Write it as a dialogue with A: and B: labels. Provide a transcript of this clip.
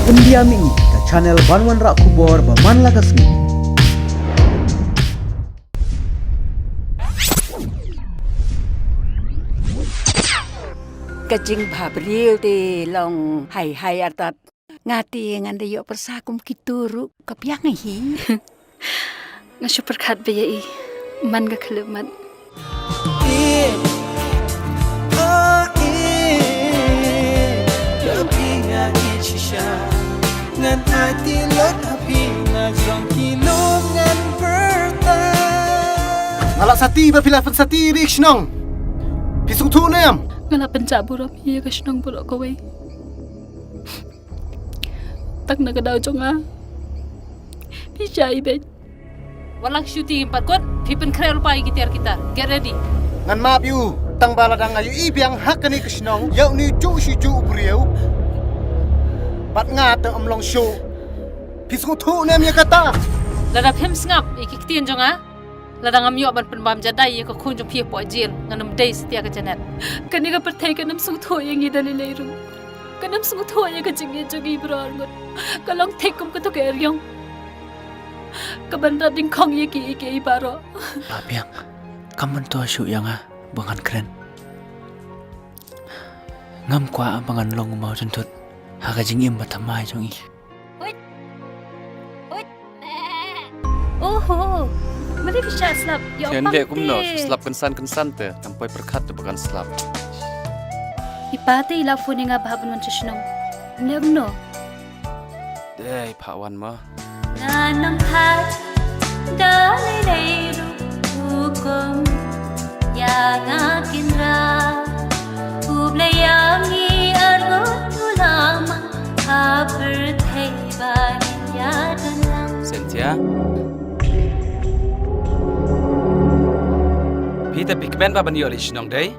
A: India Mini ka channel Banwan Rak Kubor Baman Lagasni.
B: Kajing babril te long hai atat ngati nganda yo persakum kituru kapiang hi.
C: Nga super kat baya man ga kalumat.
D: Ngan hati lot api nagsong kilom ngan perta.
E: Ngalak sati berpilafan sati rikshnong. Pisung tu nem.
C: Nga pencaburam iya kasunong bulok kaway. Tak nagadaw nga. Bisa ibet.
F: Walang shooting pakot, pipen krel pa gitar kita. Get ready.
E: Ngan maap yu tang baladang ayu ibiang hakani krishnong. Yau ni ju shi ju ubrieu. Pat nga tang amlong show. Pisung tu nem ya kata.
F: Lada pem ngap ikiktian jonga. Lada ngam yo ban penbam jadai ko kun jong pie po jil nganam day setia ka janet.
C: Kani ka pertai kanam sung thoy yang idali leiru. Kanam sung thoy ka jingi jogi brar ngot. Kalong tekum ka to ka eryong. Kabanda ding kong yeki ike ibaro.
G: Papiang, kamu tu asyuk yang bangan keren. Ngam kwa bangan long mau jentut. Haka jingim batamai jongi.
C: Oh, mari bisa slap. Yo
H: Cendek kumno, slap kensan te, sampai perkat tu bukan slap.
C: Ipate ila phone nga bahabon man chishnom. Nebno.
H: Deh, Pak Wan mah.
I: Nanam hat dali leiru hukum ya nakindra ublayangi argot ulama haberthai bagin yadanam.
H: Cynthia. Peter Pigman ba bani original day?